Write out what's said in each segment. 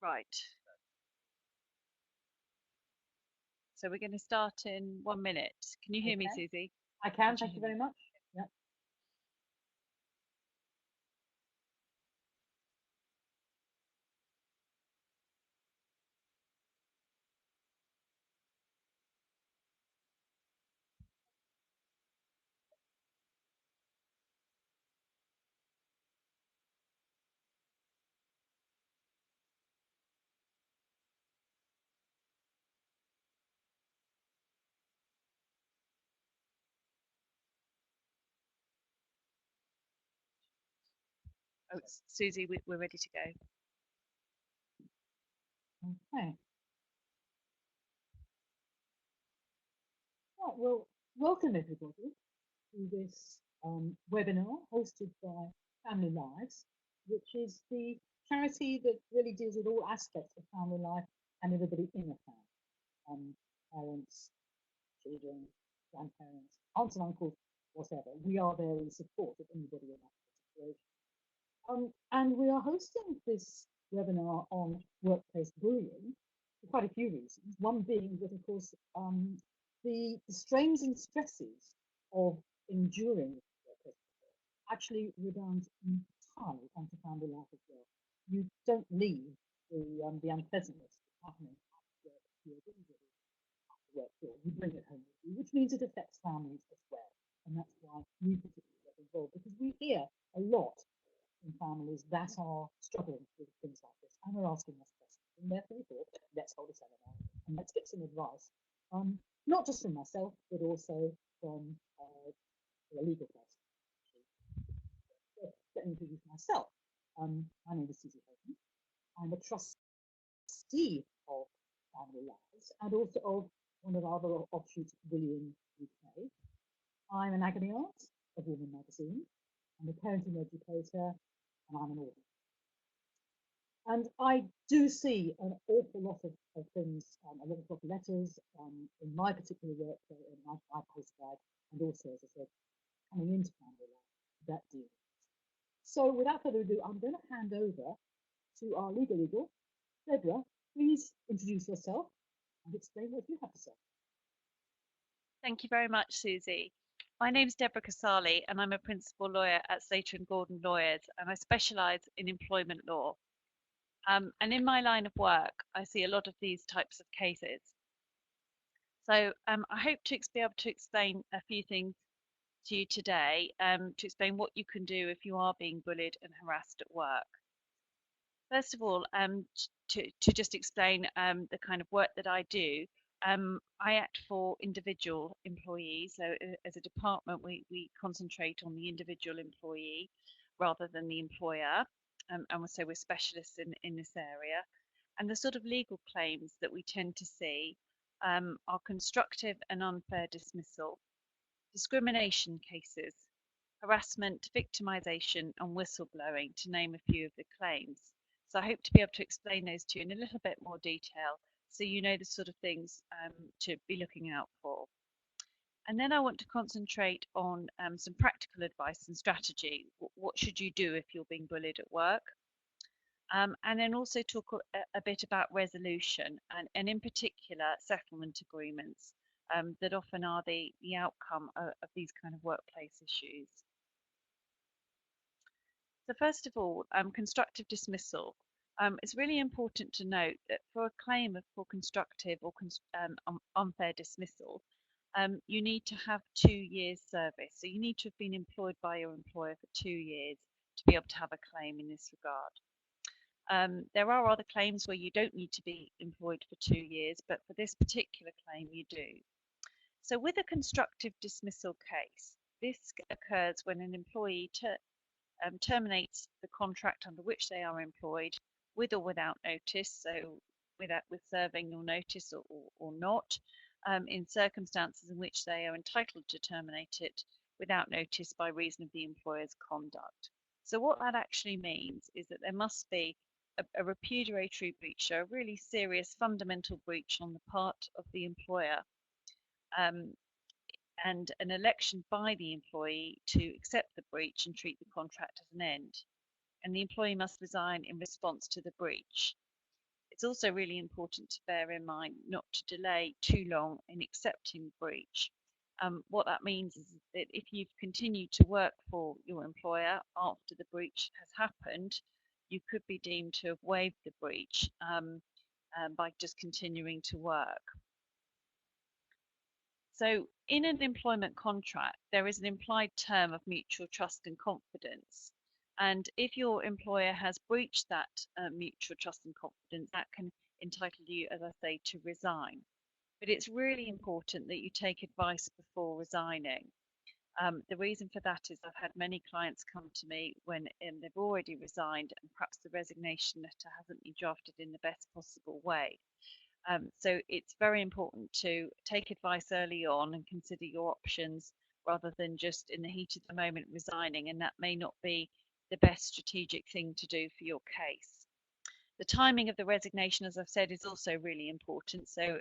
Right. So we're going to start in 1 minute. Can you hear me, Okay. Susie? I can, thank you very much. Yeah. Oh, Susie, we're ready to go. Okay. Right, well, welcome everybody to this webinar hosted by Family Lives, which is the charity that really deals with all aspects of family life and everybody in a family. Parents, children, grandparents, aunts and uncles, whatever. We are there in support of anybody in that situation. And we are hosting this webinar on workplace bullying for quite a few reasons. One being that, of course, the strains and stresses of enduring workplace bullying actually redound entirely onto family life as well. You don't leave the unpleasantness happening at work to your injury at the work floor. You bring it home with you, which means it affects families as well. And that's why we particularly get involved, because we hear a lot in families that are struggling with things like this and are asking us questions. And therefore we thought, let's hold a seminar and let's get some advice, not just from myself, but also from a legal person. Let me introduce myself. My name is Susie Hayden. I'm a trustee of Family Lives and also of one of our other offshoots of Bullying UK. I'm an agony aunt of Woman Magazine. I'm a parenting educator and I'm an author. And I do see an awful lot of things, a lot of letters in my particular work, in my postgrad, and also, as I said, coming into family life that deal. So without further ado, I'm going to hand over to our legal eagle. Deborah, please introduce yourself and explain what you have to say. Thank you very much, Susie. My name is Deborah Casali, and I'm a principal lawyer at Slater and Gordon Lawyers, and I specialise in employment law. And in my line of work, I see a lot of these types of cases. So I hope to be able to explain a few things to you today, to explain what you can do if you are being bullied and harassed at work. First of all, to just explain the kind of work that I do, I act for individual employees. So as a department, we concentrate on the individual employee rather than the employer. And so we're specialists in this area. And the sort of legal claims that we tend to see are constructive and unfair dismissal, discrimination cases, harassment, victimisation, and whistleblowing, to name a few of the claims. So I hope to be able to explain those to you in a little bit more detail so you know the sort of things to be looking out for. And then I want to concentrate on some practical advice and strategy. What should you do if you're being bullied at work? And then also talk a bit about resolution and in particular settlement agreements that often are the outcome of these kind of workplace issues. So first of all, constructive dismissal. It's really important to note that for a claim for constructive or unfair dismissal, you need to have 2 years service. So you need to have been employed by your employer for 2 years to be able to have a claim in this regard. There are other claims where you don't need to be employed for 2 years, but for this particular claim you do. So with a constructive dismissal case, this occurs when an employee terminates the contract under which they are employed with or without notice, so with serving your notice or not, in circumstances in which they are entitled to terminate it without notice by reason of the employer's conduct. So what that actually means is that there must be a repudiatory breach, so a really serious fundamental breach on the part of the employer, and an election by the employee to accept the breach and treat the contract as an end. And the employee must resign in response to the breach. It's also really important to bear in mind not to delay too long in accepting breach. What that means is that if you've continued to work for your employer after the breach has happened, you could be deemed to have waived the breach by just continuing to work. So in an employment contract, there is an implied term of mutual trust and confidence. And if your employer has breached that mutual trust and confidence, that can entitle you, as I say, to resign. But it's really important that you take advice before resigning. The reason for that is I've had many clients come to me when they've already resigned and perhaps the resignation letter hasn't been drafted in the best possible way. So it's very important to take advice early on and consider your options rather than just in the heat of the moment resigning, and that may not be the best strategic thing to do for your case. The timing of the resignation, as I've said, is also really important. So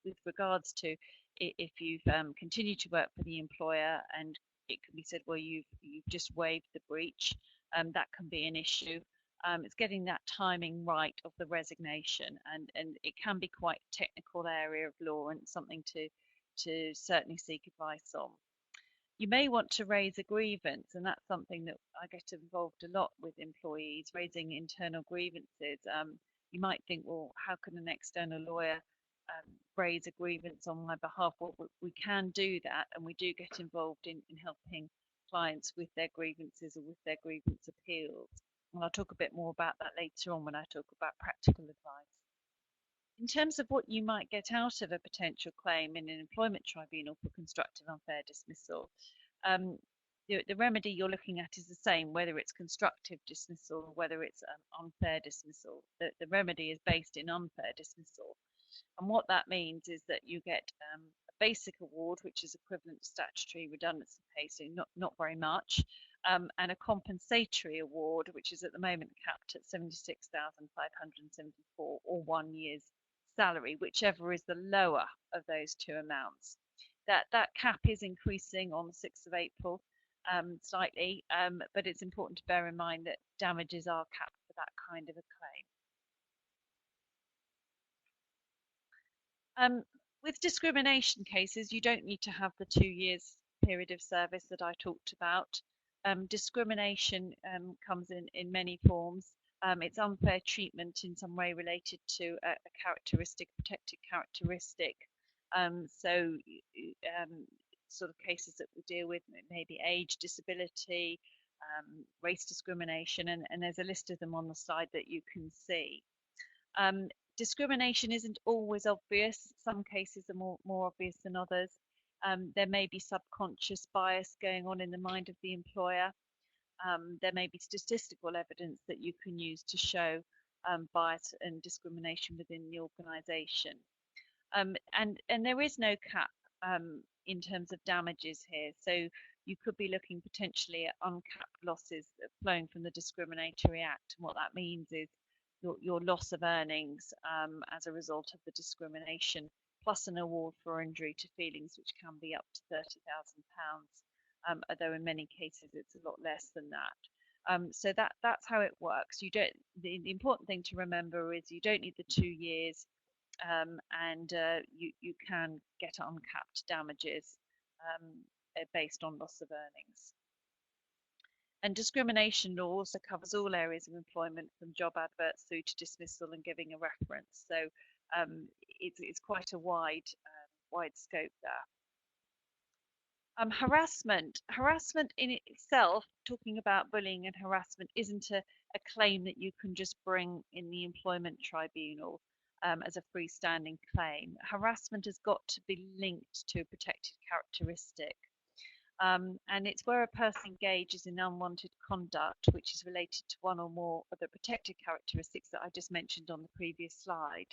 with regards to if you've continued to work for the employer and it can be said, well, you've just waived the breach, that can be an issue. It's getting that timing right of the resignation, and it can be quite a technical area of law and something to certainly seek advice on. You may want to raise a grievance, and that's something that I get involved a lot with employees, raising internal grievances. You might think, well, how can an external lawyer raise a grievance on my behalf? Well, we can do that, and we do get involved in helping clients with their grievances or with their grievance appeals. And I'll talk a bit more about that later on when I talk about practical advice. In terms of what you might get out of a potential claim in an employment tribunal for constructive unfair dismissal, the remedy you're looking at is the same, whether it's constructive dismissal or whether it's unfair dismissal. The remedy is based in unfair dismissal. And what that means is that you get a basic award, which is equivalent to statutory redundancy pay, so not very much, and a compensatory award, which is at the moment capped at 76,574 or 1 year's salary, whichever is the lower of those two amounts. That cap is increasing on the 6th of April slightly, but it's important to bear in mind that damages are capped for that kind of a claim. With discrimination cases, you don't need to have the 2 years period of service that I talked about. Discrimination comes in many forms. It's unfair treatment in some way related to a characteristic, protected characteristic. So sort of cases that we deal with maybe age, disability, race discrimination, and there's a list of them on the slide that you can see. Discrimination isn't always obvious. Some cases are more obvious than others. There may be subconscious bias going on in the mind of the employer. There may be statistical evidence that you can use to show bias and discrimination within the organisation. And there is no cap in terms of damages here. So you could be looking potentially at uncapped losses flowing from the Discriminatory Act. And what that means is your loss of earnings as a result of the discrimination, plus an award for injury to feelings, which can be up to £30,000, although in many cases it's a lot less than that. So that's how it works. You don't. The important thing to remember is you don't need the 2 years, and you can get uncapped damages based on loss of earnings. And discrimination law also covers all areas of employment, from job adverts through to dismissal and giving a reference. So it's quite a wide scope there. Harassment in itself, talking about bullying and harassment, isn't a claim that you can just bring in the employment tribunal as a freestanding claim. Harassment has got to be linked to a protected characteristic. And it's where a person engages in unwanted conduct which is related to one or more of the protected characteristics that I just mentioned on the previous slide,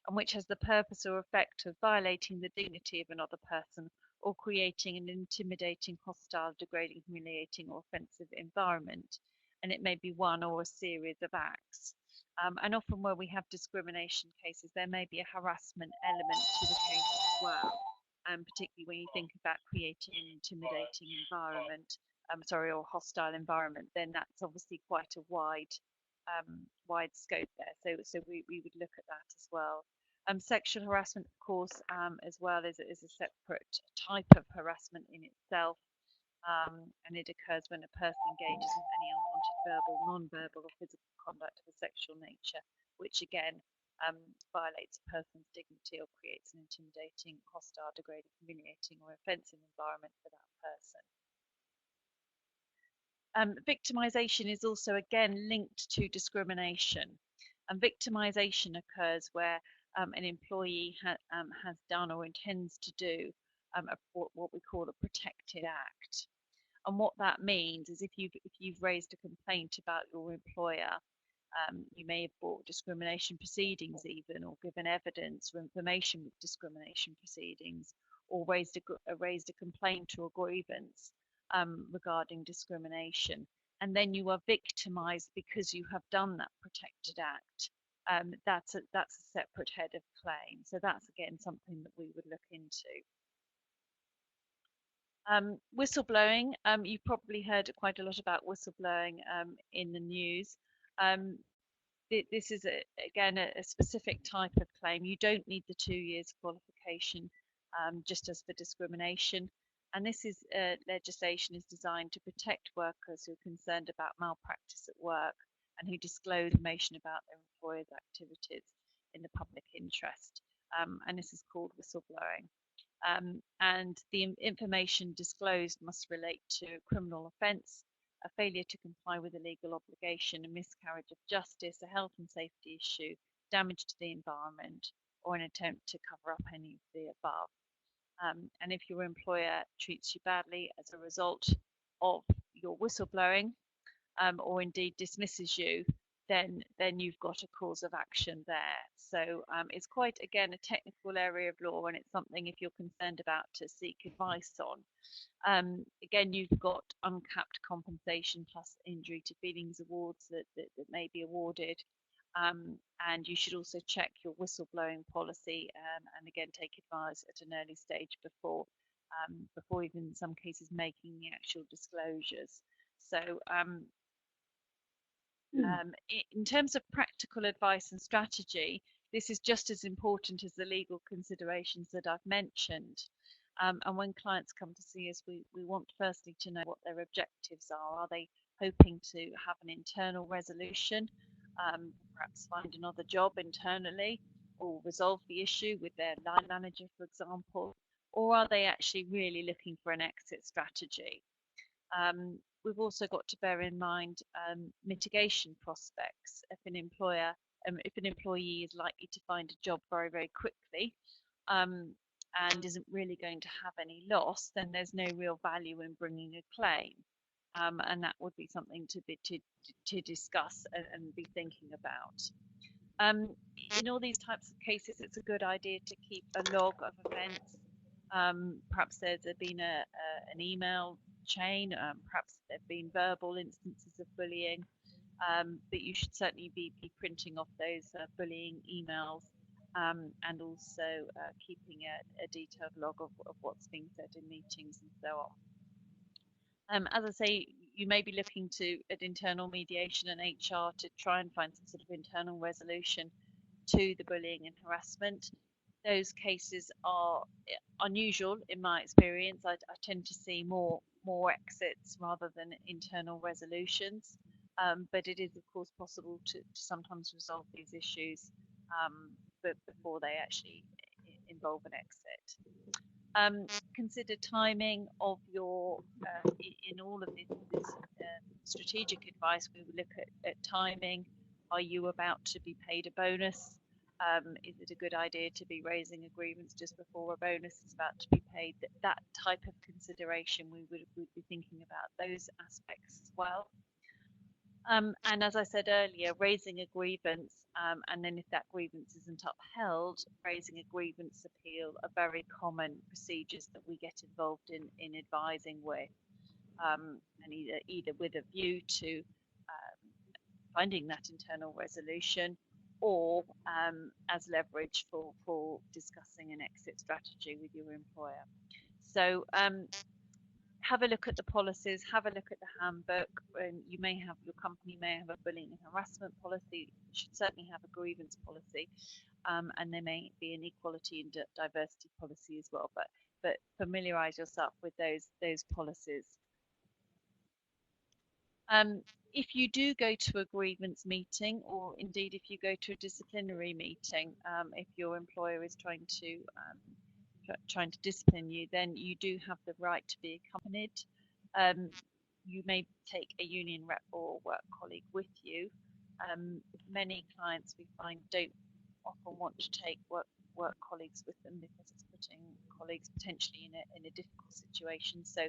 and which has the purpose or effect of violating the dignity of another person or creating an intimidating, hostile, degrading, humiliating or offensive environment. And it may be one or a series of acts. And often where we have discrimination cases, there may be a harassment element to the case as well. Particularly when you think about creating an intimidating environment, or hostile environment, then that's obviously quite a wide wide scope there. So we would look at that as well. Sexual harassment, of course, as well is a separate type of harassment in itself. And it occurs when a person engages in any unwanted verbal, non-verbal, or physical conduct of a sexual nature, which again violates a person's dignity or creates an intimidating, hostile, degrading, humiliating, or offensive environment for that person. Victimisation is also again linked to discrimination, and victimisation occurs where an employee has done or intends to do what we call a protected act. And what that means is if you've raised a complaint about your employer, you may have brought discrimination proceedings even, or given evidence or information with discrimination proceedings, or raised a complaint or a grievance regarding discrimination, and then you are victimised because you have done that protected act. That's a separate head of claim. So that's again something that we would look into. Whistleblowing, you've probably heard quite a lot about whistleblowing in the news. This is again a specific type of claim. You don't need the 2 years qualification, just as for discrimination. And this is legislation is designed to protect workers who are concerned about malpractice at work and who disclose information about their employer's activities in the public interest. And this is called whistleblowing. And the information disclosed must relate to a criminal offence, a failure to comply with a legal obligation, a miscarriage of justice, a health and safety issue, damage to the environment, or an attempt to cover up any of the above. And if your employer treats you badly as a result of your whistleblowing, or indeed dismisses you, then you've got a cause of action there. So it's quite, again, a technical area of law, and it's something if you're concerned about to seek advice on. Again, you've got uncapped compensation plus injury to feelings awards that may be awarded. And you should also check your whistleblowing policy, and again take advice at an early stage before even in some cases making the actual disclosures. So in terms of practical advice and strategy, this is just as important as the legal considerations that I've mentioned. And when clients come to see us, we want firstly to know what their objectives are. Are they hoping to have an internal resolution, perhaps find another job internally, or resolve the issue with their line manager, for example? Or are they actually really looking for an exit strategy? We've also got to bear in mind mitigation prospects. If an employee is likely to find a job very, very quickly, and isn't really going to have any loss, then there's no real value in bringing a claim. And that would be something to discuss and be thinking about. In all these types of cases, it's a good idea to keep a log of events. Perhaps there's been an email chain, perhaps there have been verbal instances of bullying, but you should certainly be printing off those bullying emails, and also keeping a detailed log of what's being said in meetings and so on. As I say, you may be looking at internal mediation and HR to try and find some sort of internal resolution to the bullying and harassment. Those cases are unusual in my experience. I tend to see more exits rather than internal resolutions, but it is of course possible to sometimes resolve these issues but before they actually involve an exit. Consider timing of your in all of this strategic advice. We would look at timing. Are you about to be paid a bonus? Is it a good idea to be raising a grievance just before a bonus is about to be paid? That type of consideration, we would be thinking about those aspects as well. And as I said earlier, raising a grievance, and then if that grievance isn't upheld, raising a grievance appeal are very common procedures that we get involved in advising with, and either with a view to finding that internal resolution, or as leverage for discussing an exit strategy with your employer. So have a look at the policies, have a look at the handbook, and your company may have a bullying and harassment policy. You should certainly have a grievance policy, and there may be an equality and diversity policy as well. But familiarise yourself with those policies. If you do go to a grievance meeting, or indeed if you go to a disciplinary meeting, if your employer is trying to discipline you, then you do have the right to be accompanied. You may take a union rep or work colleague with you. Many clients we find don't often want to take work colleagues with them because it's putting colleagues potentially in a difficult situation. So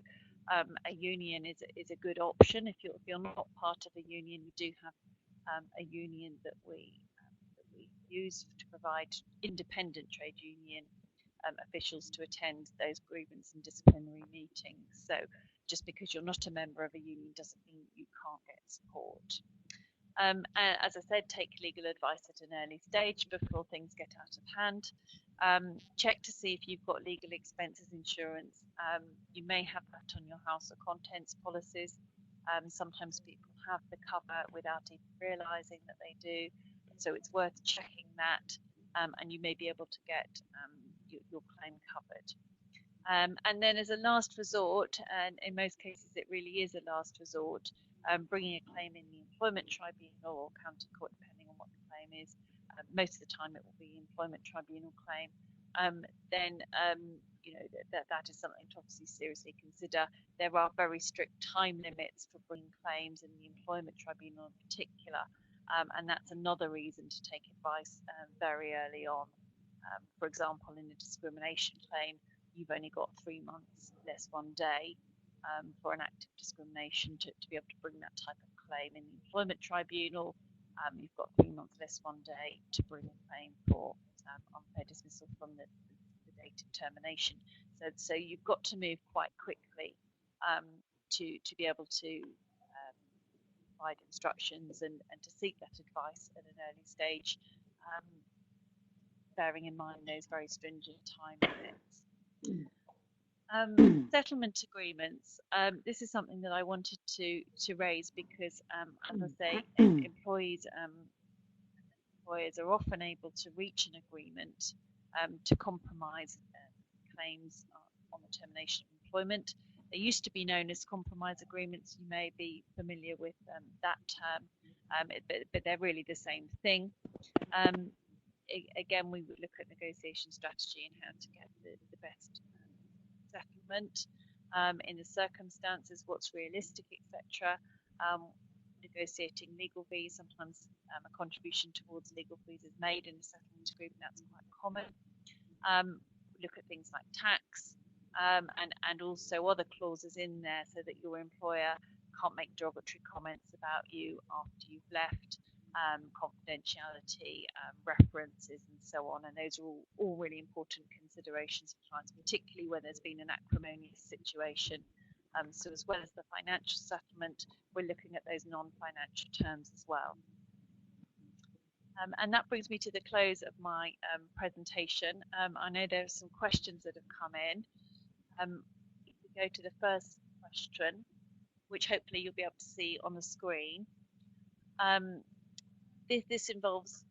a union is a good option. If you're not part of a union, we do have a union that we use to provide independent trade union officials to attend those grievance and disciplinary meetings. So just because you're not a member of a union doesn't mean you can't get support. And as I said, take legal advice at an early stage before things get out of hand. Check to see if you've got legal expenses insurance. You may have that on your house or contents policies. Sometimes people have the cover without even realising that they do. So it's worth checking that, and you may be able to get your claim covered. And then as a last resort, and in most cases it really is a last resort, bringing a claim in the employment tribunal or county court, depending on what the claim is. Most of the time it will be employment tribunal claim. Then that is something to obviously seriously consider. There are very strict time limits for bringing claims in the employment tribunal in particular, and that's another reason to take advice very early on. For example, in a discrimination claim, you've only got 3 months less 1 day for an act of discrimination to be able to bring that type of claim in the employment tribunal. You've got 3 months less 1 day to bring a claim for unfair dismissal from the date of termination. So you've got to move quite quickly to be able to provide instructions and to seek that advice at an early stage, bearing in mind those very stringent time limits. Settlement agreements. This is something that I wanted to raise because, as I say, employers are often able to reach an agreement to compromise claims on the termination of employment. They used to be known as compromise agreements. You may be familiar with that term, but they're really the same thing. Again, we would look at negotiation strategy and how to get the best settlement in the circumstances, what's realistic, etc. Negotiating legal fees. Sometimes a contribution towards legal fees is made in a settlement agreement. That's quite common. Look at things like tax and also other clauses in there so that your employer can't make derogatory comments about you after you've left. Confidentiality, references, and so on, and those are all really important considerations for clients, particularly when there's been an acrimonious situation. So as well as the financial settlement, we're looking at those non-financial terms as well. And that brings me to the close of my presentation. I know there are some questions that have come in. If we go to the first question, which hopefully you'll be able to see on the screen. This involves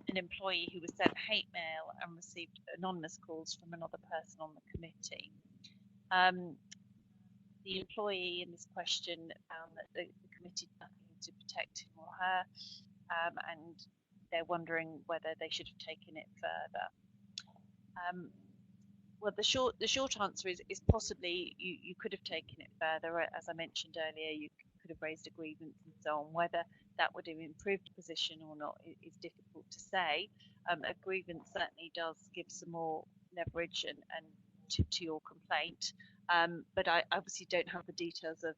an employee who was sent hate mail and received anonymous calls from another person on the committee. The employee in this question found that the committee did nothing to protect him or her, and they're wondering whether they should have taken it further. Well, the short answer is possibly you could have taken it further. As I mentioned earlier, you could have raised a grievance and so on. Whether that would have improved the position or not is difficult to say. A grievance certainly does give some more leverage and to your complaint, but I obviously don't have the details of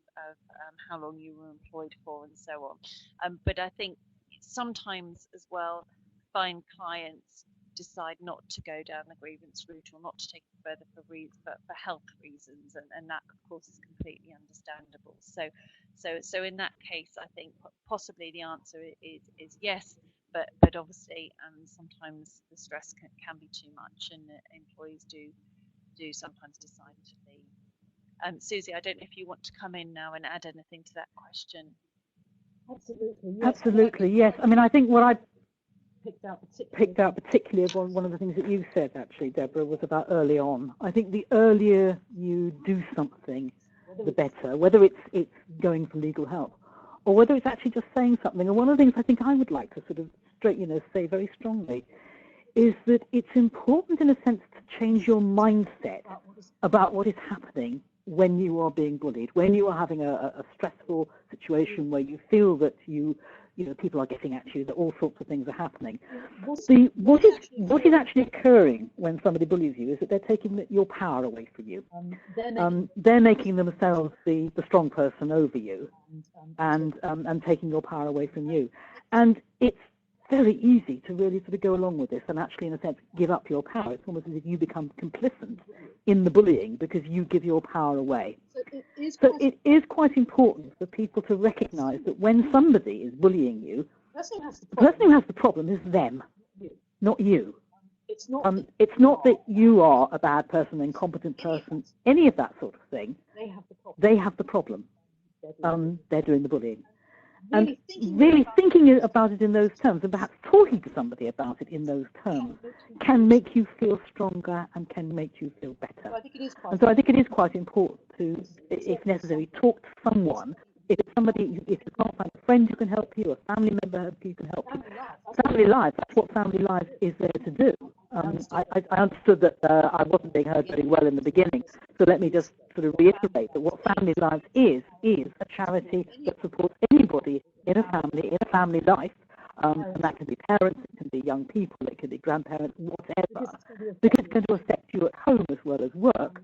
how long you were employed for and so on. But I think sometimes as well, find clients decide not to go down the grievance route or not to take it further for health reasons, and that of course is completely understandable. So in that case, I think possibly the answer is yes, but obviously sometimes the stress can be too much, and employees do do sometimes decide to leave. Susie, I don't know if you want to come in now and add anything to that question. Absolutely, yes. Absolutely, yes. I mean, I think what I picked out particularly of one of the things that you said, actually, Deborah, was about early on. I think the earlier you do something, the better, whether it's going for legal help or whether it's actually just saying something. And one of the things I think I would like to sort of say very strongly is that it's important, in a sense, to change your mindset about what is happening when you are being bullied, when you are having a stressful situation where you feel that you know people are getting at you, that all sorts of things are happening. What is actually occurring when somebody bullies you is that they're taking your power away from you. They're making themselves the strong person over you, and taking your power away from you. And it's very easy to really sort of go along with this and actually, in a sense, give up your power. It's almost as if you become complicit in the bullying because you give your power away. So it is quite important for people to recognise that when somebody is bullying you, the person who has the problem is them, not you. It's not that you are a bad person, an incompetent person, any of that sort of thing. They have the problem. They're doing the bullying. And really thinking about it in those terms, and perhaps talking to somebody about it in those terms, can make you feel stronger and can make you feel better. And so I think it is quite important to, if necessary, talk to someone. If it's somebody, if you can't find a friend who can help you, a family member who can help you, family life, that's what family life is there to do. I understood that I wasn't being heard very well in the beginning, so let me just sort of reiterate that what Family Lives is a charity that supports anybody in a family life, and that can be parents, it can be young people, it can be grandparents, whatever, because it's going to affect you at home as well as work.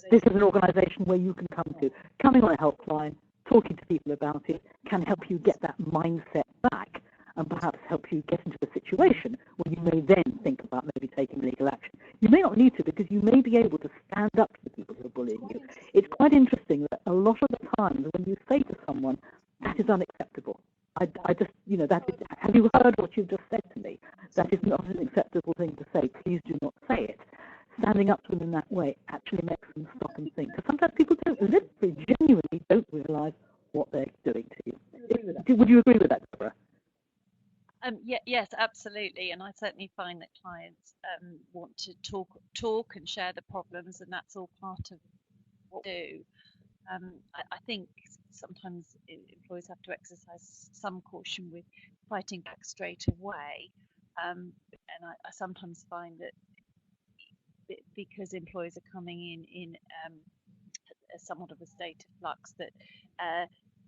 This is an organisation where you can come to. Coming on a helpline, talking to people about it can help you get that mindset back and perhaps help you get into a situation where you may then think about maybe taking legal action. You may not need to, because you may be able to stand up to the people who are bullying you. It's quite interesting that a lot of the times when you say to someone, that is unacceptable, I just, you know, that is, have you heard what you've just said to me? That is not an acceptable thing to say. Please do not say it. Standing up to them in that way actually makes them stop and think. Because sometimes people genuinely don't realise what they're doing to you. Would you agree with that, Deborah? Yes, absolutely, and I certainly find that clients want to talk and share the problems, and that's all part of what we do. I think sometimes employers have to exercise some caution with fighting back straight away, and I sometimes find that because employers are coming in somewhat of a state of flux,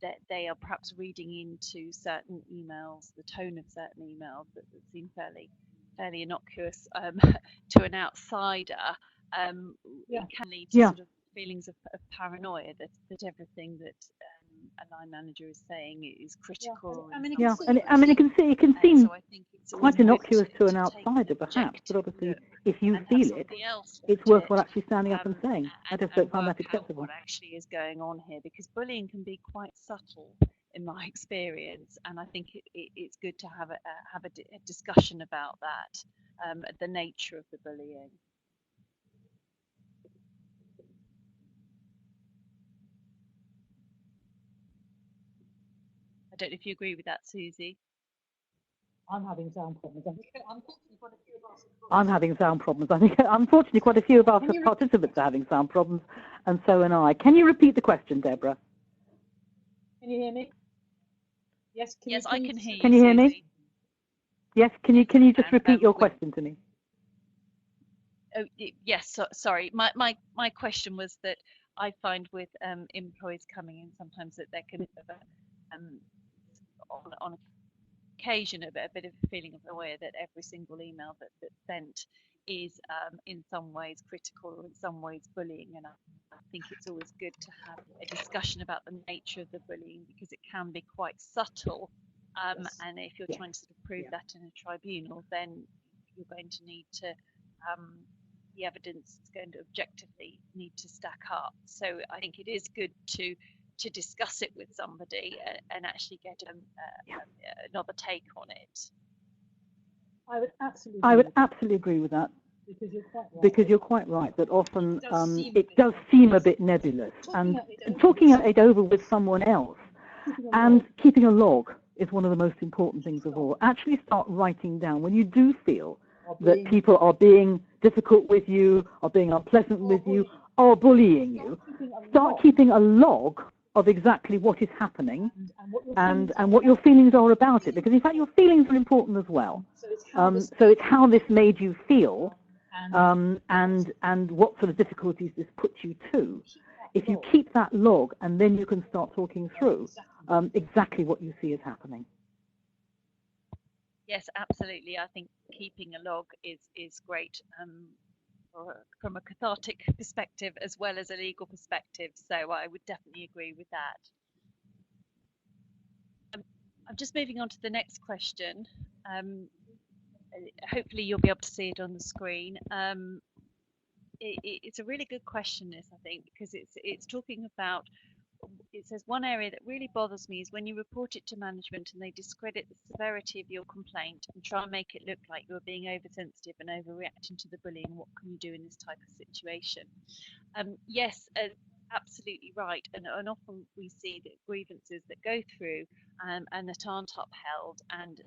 that they are perhaps reading into certain emails, the tone of certain emails that seem fairly innocuous to an outsider. It can lead to sort of feelings of paranoia that everything that a line manager is saying is critical. And I mean, it can seem so quite innocuous to an outsider, perhaps, but obviously, if you feel it, it's worthwhile actually standing up and saying, I just don't find that acceptable. What actually is going on here, because bullying can be quite subtle in my experience, and I think it's good to have a discussion about that, the nature of the bullying. I don't know if you agree with that, Susie. I'm having sound problems. I'm having sound problems. I think, unfortunately, quite a few of our participants are having sound problems, and so am I. Can you repeat the question, Deborah? Can you hear me? Yes. Yes, I can hear you. Can you hear Susie. me? Yes. Can you just repeat your question to me? Oh, yes. Sorry. My question was that I find with employees coming in sometimes that there can on occasion a bit of a feeling of annoyance that every single email that's sent is in some ways critical or in some ways bullying, and I think it's always good to have a discussion about the nature of the bullying, because it can be quite subtle, and if you're trying to sort of prove that in a tribunal, then you're going to need to the evidence is going to objectively need to stack up. So I think it is good to discuss it with somebody and actually get another take on it. I would absolutely agree with that. Because you're quite right that often it it does seem a bit nebulous, and talking it over with someone else and keeping a log is one of the most important things of all. Actually start writing down when you do feel that people are being difficult with you, or being unpleasant with you, or bullying you. Start keeping a log of exactly what is happening and what your feelings are about it, because in fact your feelings are important as well. So it's how this made you feel, and what sort of difficulties this puts you to. If you keep that log, and then you can start talking through exactly what you see is happening. Yes, absolutely. I think keeping a log is great from a cathartic perspective as well as a legal perspective. So I would definitely agree with that. I'm just moving on to the next question. Hopefully you'll be able to see it on the screen. It's a really good question, this, I think, because it's talking about, it says one area that really bothers me is when you report it to management and they discredit the severity of your complaint and try and make it look like you're being oversensitive and overreacting to the bullying. What can you do in this type of situation? Yes, absolutely right. And often we see that grievances that go through and that aren't upheld, and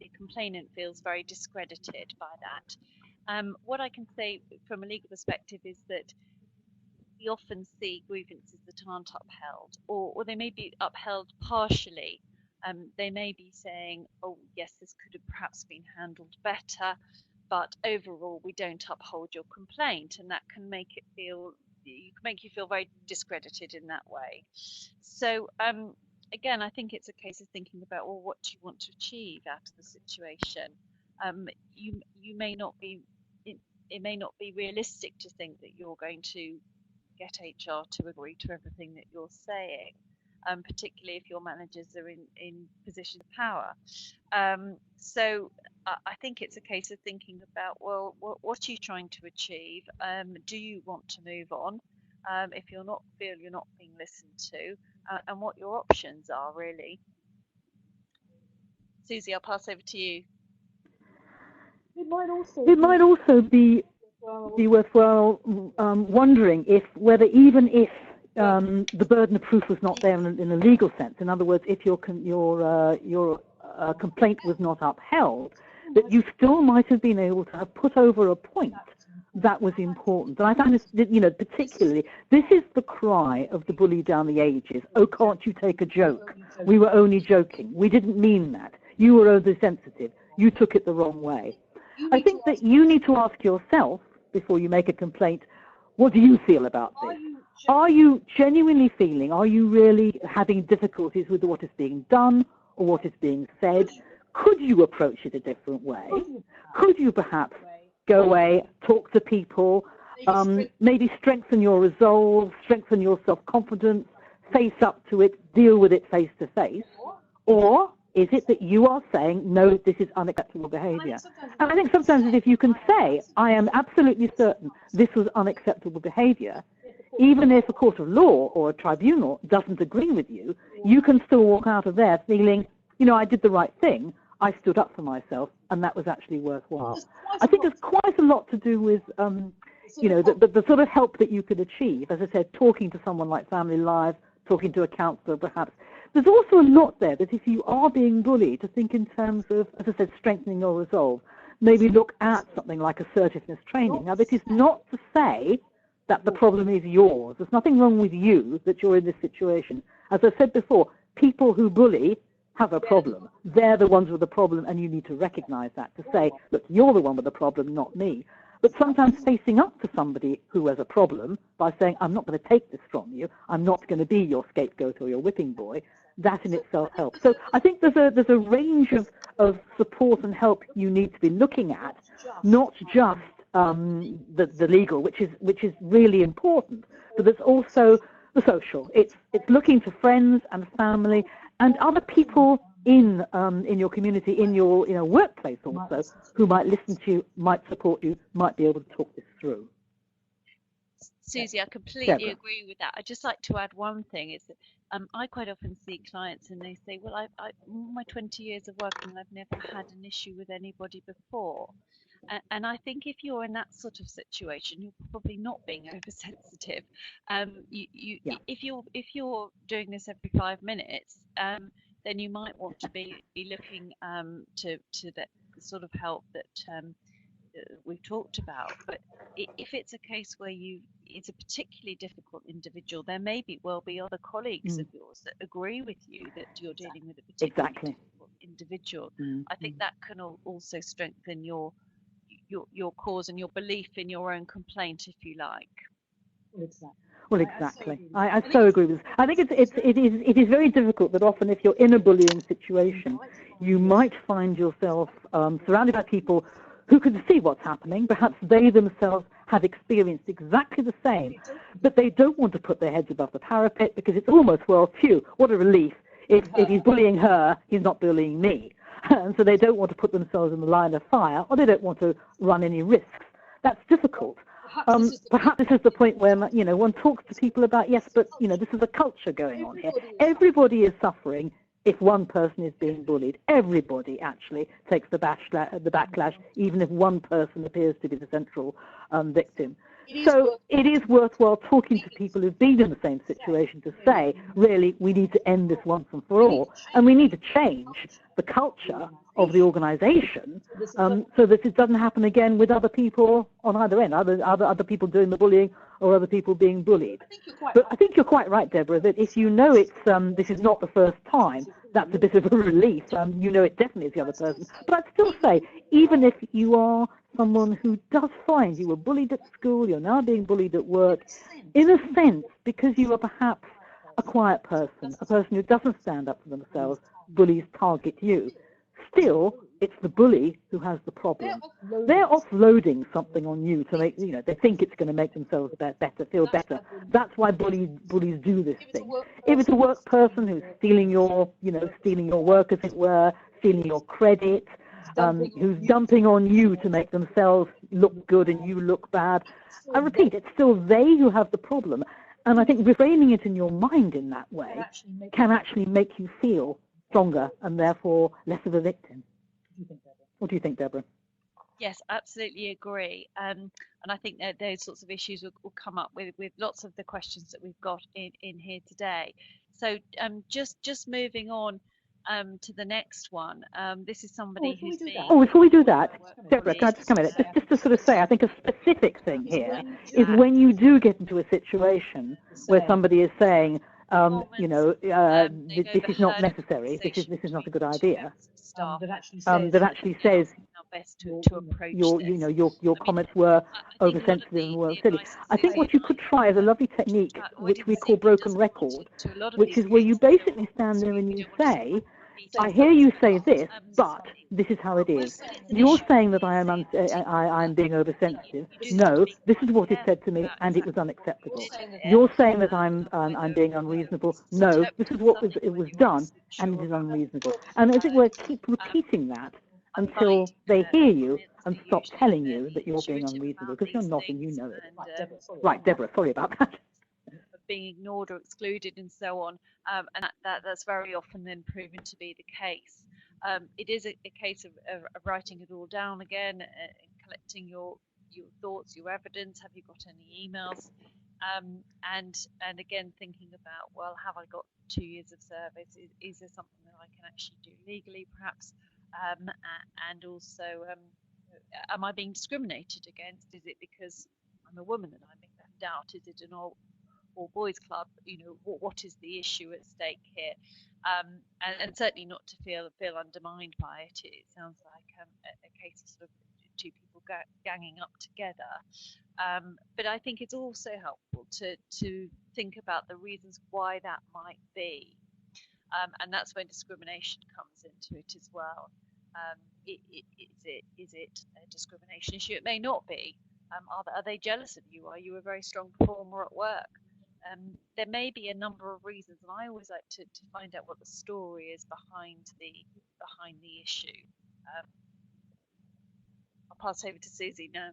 the complainant feels very discredited by that. What I can say from a legal perspective is that we often see grievances that aren't upheld, or they may be upheld partially. They may be saying, oh yes, this could have perhaps been handled better, but overall we don't uphold your complaint, and that can make you feel very discredited in that way. So again, I think it's a case of thinking about, well, what do you want to achieve out of the situation? You may not be, it may not be realistic to think that you're going to get HR to agree to everything that you're saying, particularly if your managers are in positions of power. So I think it's a case of thinking about, well, what are you trying to achieve? Do you want to move on? If you're not being listened to, and what your options are, really. Susie, I'll pass over to you. It might also be worthwhile wondering whether even if the burden of proof was not there in a legal sense, in other words, if your complaint was not upheld, that you still might have been able to have put over a point that was important. And I find this, particularly, this is the cry of the bully down the ages. Oh, can't you take a joke? We were only joking. We didn't mean that. You were oversensitive. You took it the wrong way. I think that you need to ask yourself, before you make a complaint, what do you feel about this? Are you genuinely feeling, are you really having difficulties with what is being done or what is being said? Could you approach it a different way? Could you perhaps go away, talk to people, maybe strengthen your resolve, strengthen your self-confidence, face up to it, deal with it face to face? Or is it that you are saying, no, this is unacceptable behavior? And I think sometimes if you can say, I am absolutely certain this was unacceptable behavior, even if a court of law or a tribunal doesn't agree with you, you can still walk out of there feeling, I did the right thing, I stood up for myself, and that was actually worthwhile. I think there's quite a lot to do with, the sort of help that you could achieve. As I said, talking to someone like Family Live, talking to a counsellor perhaps. There's also a lot there that if you are being bullied, to think in terms of, as I said, strengthening your resolve. Maybe look at something like assertiveness training. Now, this is not to say that the problem is yours. There's nothing wrong with you that you're in this situation. As I said before, people who bully have a problem. They're the ones with the problem, and you need to recognize that, to say, look, you're the one with the problem, not me. But sometimes facing up to somebody who has a problem by saying, I'm not going to take this from you, I'm not going to be your scapegoat or your whipping boy, that in itself helps. So I think there's a range of support and help you need to be looking at, not just the legal, which is really important, but there's also the social. It's looking to friends and family and other people in your community, in your workplace also, who might listen to you, might support you, might be able to talk this through. Susie, I completely agree with that. I'd just like to add one thing, is that I quite often see clients and they say, well, my 20 years of working, I've never had an issue with anybody before. And I think if you're in that sort of situation, you're probably not being oversensitive. Yeah. If you're doing this every 5 minutes, then you might want to be looking to the sort of help that we've talked about. But if it's a case where it's a particularly difficult individual, there may well be other colleagues of yours that agree with you that you're dealing with a particularly difficult individual. I think that can also strengthen your cause and your belief in your own complaint, if you like. Well, exactly. I so agree with this. I think it is very difficult that often if you're in a bullying situation, you might find yourself surrounded by people who can see what's happening. Perhaps they themselves have experienced exactly the same, but they don't want to put their heads above the parapet because it's almost, well, phew, what a relief. If he's bullying her, he's not bullying me. And so they don't want to put themselves in the line of fire, or they don't want to run any risks. That's difficult. Perhaps this is the point where, one talks to people about, yes, but, this is a culture going on here. Everybody is suffering if one person is being bullied. Everybody actually takes the backlash, even if one person appears to be the central victim. So it is worthwhile talking to people who've been in the same situation to say, really, we need to end this once and for all, and we need to change the culture of the organisation so that it doesn't happen again with other people on either end, other people doing the bullying or other people being bullied. But I think you're quite right, Deborah, that if you know it's this is not the first time, that's a bit of a relief. You know it definitely is the other person. But I'd still say, even if you are someone who does find you were bullied at school, you're now being bullied at work, in a sense, because you are perhaps a quiet person, a person who doesn't stand up for themselves, bullies target you. Still, it's the bully who has the problem. They're offloading something on you to make, they think it's going to make themselves better, feel better. That's why bullies do this thing. If it's a work person who's stealing your work, as it were, stealing your credit, who's dumping on you to make themselves look good and you look bad, I repeat, it's still they who have the problem. And I think reframing it in your mind in that way can actually make you feel stronger and therefore less of a victim. What do you think, Deborah? Yes, absolutely agree. And I think that those sorts of issues will come up with lots of the questions that we've got in here today. So just moving on to the next one. This is somebody who's been... Oh, before we do that, Deborah, can I just come in? Just to sort of say, I think a specific thing here is when you do get into a situation where somebody is saying, this is not necessary, this is not a good idea, that actually says your comments were oversensitive and were silly. I think what you could try is a lovely technique which we call broken record, which is where you basically stand there and you say, I hear you say this, but this is how it is. You're saying that I'm being oversensitive. No, this is what is said to me, and it was unacceptable. You're saying that I'm being unreasonable. No, this is what it was done, and it is unreasonable. And as it were, keep repeating that until they hear you and stop telling you that you're being unreasonable, because you're not, and you know it. Right, Deborah, sorry about that. Being ignored or excluded and so on, and that's very often then proven to be the case. It is a case of writing it all down again, collecting your thoughts, your evidence. Have you got any emails? And again thinking about, well, have I got 2 years of service? Is there something that I can actually do legally, perhaps? And also, am I being discriminated against? Is it because I'm a woman and I'm being left out? Is it an all boys club? What is the issue at stake here? And certainly not to feel undermined by it. It sounds like a case of sort of two people ganging up together. But I think it's also helpful to think about the reasons why that might be. And that's when discrimination comes into it as well. Is it a discrimination issue? It may not be. Are they jealous of you? Are you a very strong performer at work? There may be a number of reasons, and I always like to find out what the story is behind the issue. I'll pass over to Susie now.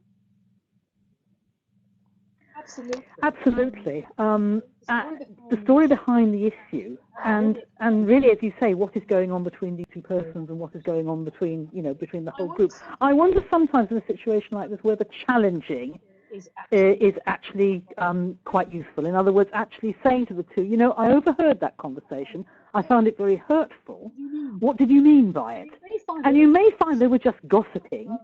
Absolutely. The story behind the issue, and really, as you say, what is going on between these two persons and what is going on between the whole group. I wonder sometimes in a situation like this whether challenging is actually quite useful. In other words, actually saying to the two, I overheard that conversation. I found it very hurtful. What did you mean by it? And you may find they were just gossiping,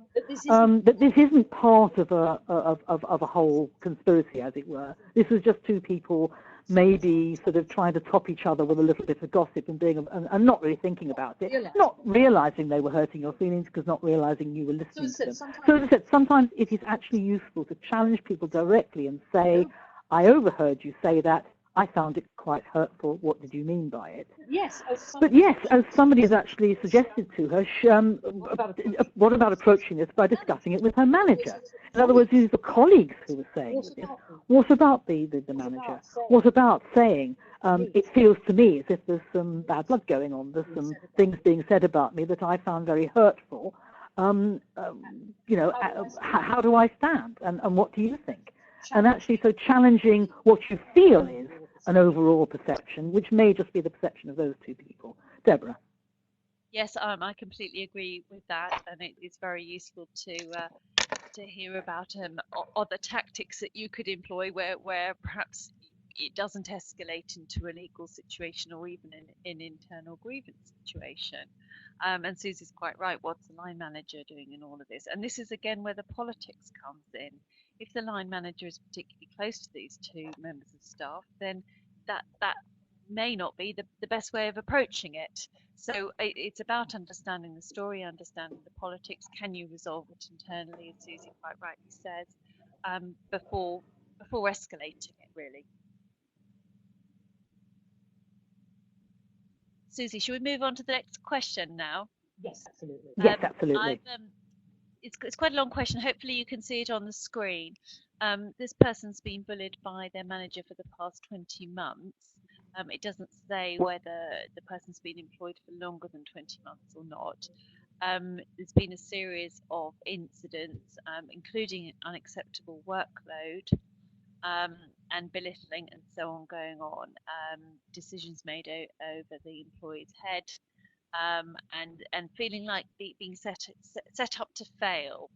that this isn't part of a whole conspiracy, as it were. This was just two people maybe sort of trying to top each other with a little bit of gossip and not really thinking about it, not realizing they were hurting your feelings because not realizing you were listening to them. So as I said, sometimes it is actually useful to challenge people directly and say, I overheard you say that. I found it quite hurtful. What did you mean by it? But yes, as somebody has actually suggested to her, what about approaching this by discussing it with her manager? In other words, these are colleagues who were saying this. What about the manager? What about saying, it feels to me as if there's some bad blood going on. There's some things being said about me that I found very hurtful. How do I stand? And what do you think? And actually, so challenging what you feel is an overall perception, which may just be the perception of those two people. Deborah. Yes, I completely agree with that, and it is very useful to hear about other tactics that you could employ where perhaps it doesn't escalate into a legal situation or even an internal grievance situation. And Susie's quite right. What's the line manager doing in all of this? And this is again where the politics comes in. If the line manager is particularly close to these two members of staff, then that may not be the best way of approaching it. So it's about understanding the story, understanding the politics. Can you resolve it internally, as Susie quite rightly says, before escalating it, really. Susie, should we move on to the next question now? Yes, absolutely. Yes, absolutely. It's quite a long question. Hopefully you can see it on the screen. This person's been bullied by their manager for the past 20 months. It doesn't say whether the person's been employed for longer than 20 months or not. There's been a series of incidents, including an unacceptable workload and belittling and so on going on. Decisions made over the employee's head. And feeling like being set up to fail.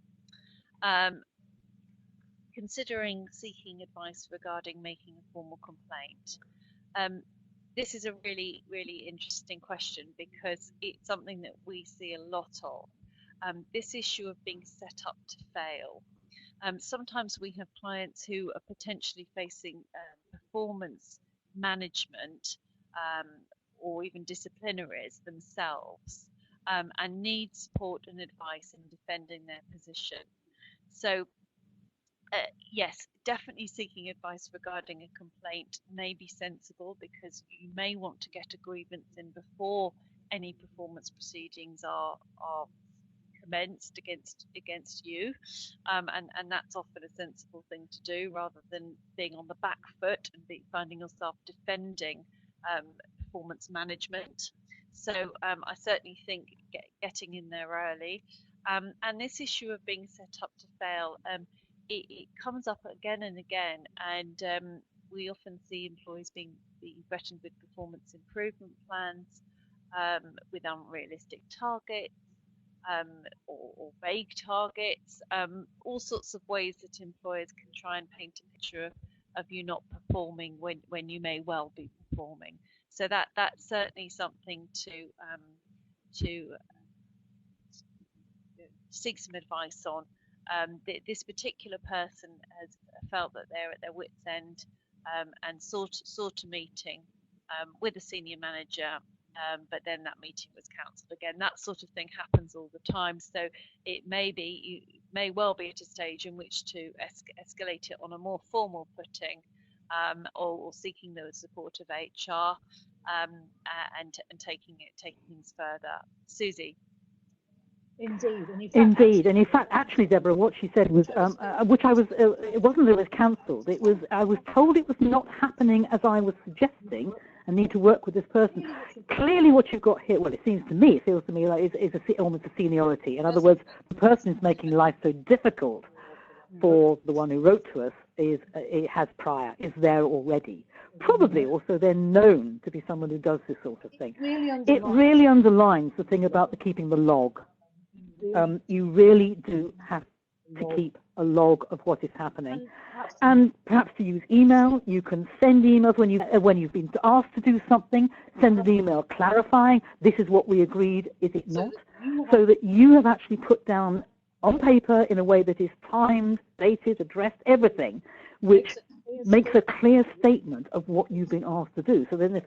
Considering seeking advice regarding making a formal complaint. This is a really, really interesting question because it's something that we see a lot of. This issue of being set up to fail. Sometimes we have clients who are potentially facing performance management or even disciplinaries themselves and need support and advice in defending their position. So yes, definitely seeking advice regarding a complaint may be sensible because you may want to get a grievance in before any performance proceedings are commenced against you, and that's often a sensible thing to do rather than being on the back foot and finding yourself defending performance management. So I certainly think getting in there early, and this issue of being set up to fail, it comes up again and again, and we often see employees being threatened with performance improvement plans, with unrealistic targets, or vague targets, all sorts of ways that employers can try and paint a picture of you not performing when you may well be performing. So that's certainly something to seek some advice on. This particular person has felt that they're at their wits' end and sought a meeting with a senior manager, but then that meeting was cancelled again. That sort of thing happens all the time. So it you may well be at a stage in which to escalate it on a more formal footing, or seeking the support of HR, and taking things further. Susie. Indeed, and in fact, actually, Deborah, what she said was, which I was, it wasn't that it was cancelled. It was I was told it was not happening as I was suggesting, and need to work with this person. Clearly, what you've got here, well, it feels to me like is almost a seniority. In other words, the person is making life so difficult for the one who wrote to us it has prior, is there already. Probably also they're known to be someone who does this sort of thing. It really underlines the thing about the keeping the log. You really do have to keep a log of what is happening, and perhaps to use email. You can send emails when you've been asked to do something. Send an email clarifying this is what we agreed, is it not, so that you have actually put down on paper in a way that is timed, dated, addressed, everything, which makes a clear statement of what you've been asked to do. So then if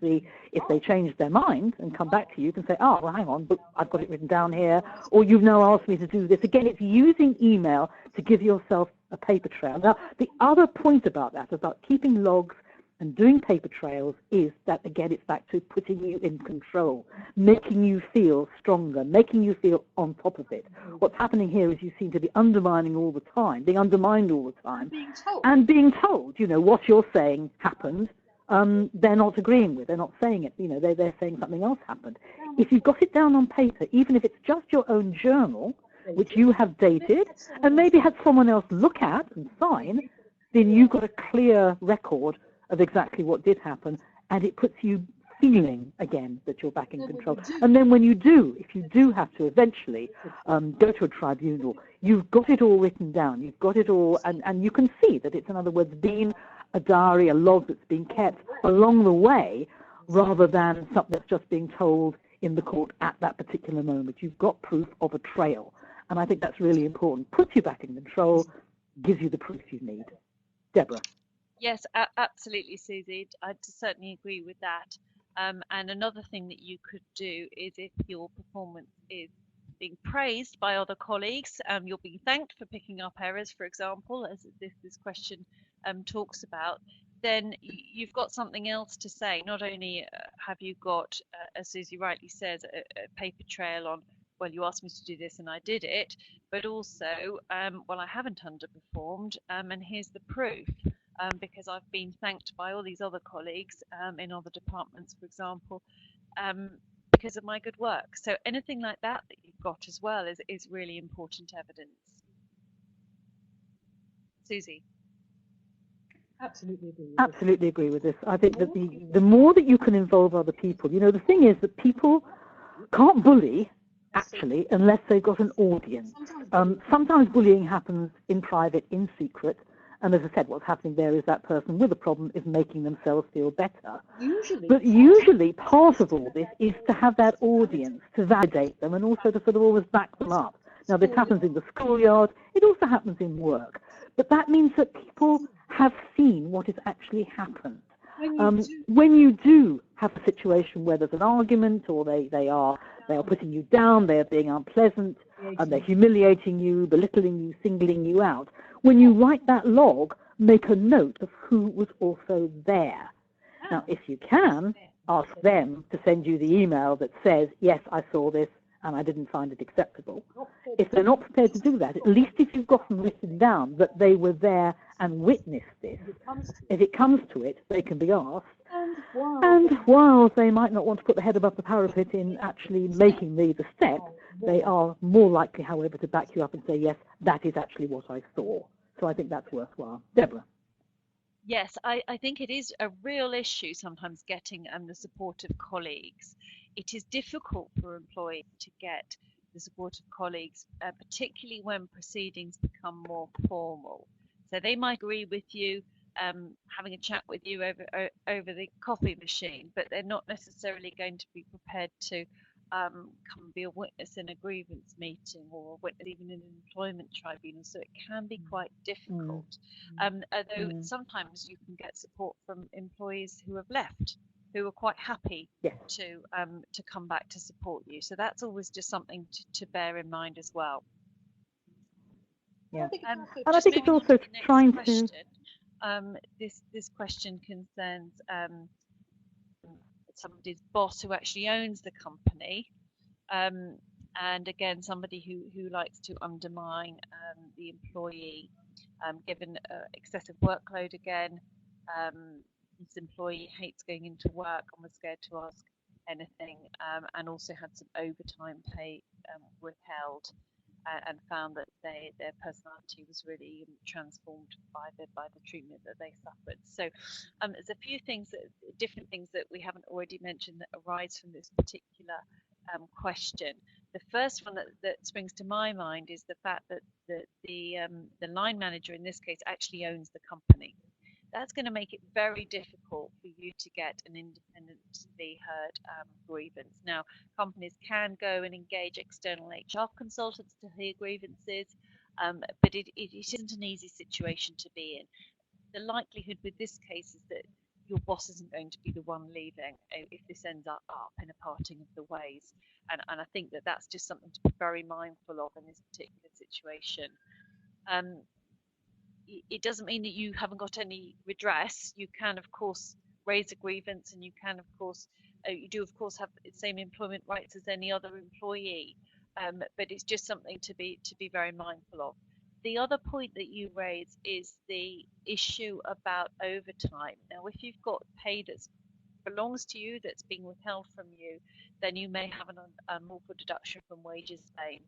they change their mind and come back to you, you can say, oh, well, hang on, but I've got it written down here, or you've now asked me to do this. Again, it's using email to give yourself a paper trail. Now, the other point about that, about keeping logs and doing paper trails, is that, again, it's back to putting you in control, making you feel stronger, making you feel on top of it. What's happening here is you seem to be undermining all the time, being undermined all the time, and being told, what you're saying happened. They're not agreeing with, they're not saying it, they're saying something else happened. If you've got it down on paper, even if it's just your own journal, which you have dated, and maybe had someone else look at and sign, then you've got a clear record of exactly what did happen, and it puts you feeling again that you're back in control. And then when you do, if you do have to eventually go to a tribunal, you've got it all written down, you've got it all, and you can see that it's, in other words, been a diary, a log that's been kept along the way, rather than something that's just being told in the court at that particular moment. You've got proof of a trail, and I think that's really important. Puts you back in control, gives you the proof you need. Deborah. Yes, absolutely, Susie. I certainly agree with that. And another thing that you could do is, if your performance is being praised by other colleagues, you're being thanked for picking up errors, for example, as this question talks about, then you've got something else to say. Not only have you got, as Susie rightly says, a paper trail on, well, you asked me to do this and I did it, but also, well, I haven't underperformed, and here's the proof. Because I've been thanked by all these other colleagues in other departments, for example, because of my good work. So anything like that you've got as well is really important evidence. Susie. Absolutely agree with this. I think that the more that you can involve other people, the thing is that people can't bully, actually, unless they've got an audience. Sometimes bullying happens in private, in secret. And as I said, what's happening there is that person with a problem is making themselves feel better. But usually part of all this is to have that audience, to validate them, and also to sort of always back them up. Now, this happens in the schoolyard. It also happens in work. But that means that people have seen what has actually happened. When you do have a situation where there's an argument, or they are putting you down, they are being unpleasant, and they're humiliating you, belittling you, singling you out, when you write that log, make a note of who was also there. Now, if you can, ask them to send you the email that says, yes, I saw this and I didn't find it acceptable. If they're not prepared to do that, at least if you've got them written down that they were there and witnessed this, if it comes to it, they can be asked. And while they might not want to put their head above the parapet in actually making the step, they are more likely, however, to back you up and say, yes, that is actually what I saw. So I think that's worthwhile. Deborah. Yes, I think it is a real issue sometimes getting the support of colleagues. It is difficult for employees to get the support of colleagues, particularly when proceedings become more formal. So they might agree with you, having a chat with you over the coffee machine, but they're not necessarily going to be prepared to come and be a witness in a grievance meeting, or a witness even in an employment tribunal. So it can be quite difficult. Although sometimes you can get support from employees who have left, who are quite happy to come back to support you. So that's always just something to bear in mind as well. Yeah. And I think it's also trying to. This question concerns somebody's boss who actually owns the company, and again, somebody who likes to undermine the employee, given excessive workload. Again, this employee hates going into work and was scared to ask anything, and also had some overtime pay withheld. and found that their personality was really transformed by the treatment that they suffered. So there's a few things different things that we haven't already mentioned that arise from this particular question. The first one that springs to my mind is the fact that the line manager in this case actually owns the company. That's going to make it very difficult for you to get an independently heard grievance. Now, companies can go and engage external HR consultants to hear grievances, but it isn't an easy situation to be in. The likelihood with this case is that your boss isn't going to be the one leaving if this ends up in a parting of the ways. And I think that that's just something to be very mindful of in this particular situation. It doesn't mean that you haven't got any redress. You can, of course, raise a grievance, and you can, of course, you do, of course, have the same employment rights as any other employee. But it's just something to be very mindful of. The other point that you raise is the issue about overtime. Now, if you've got pay that belongs to you that's being withheld from you, then you may have a unlawful deduction from wages claim.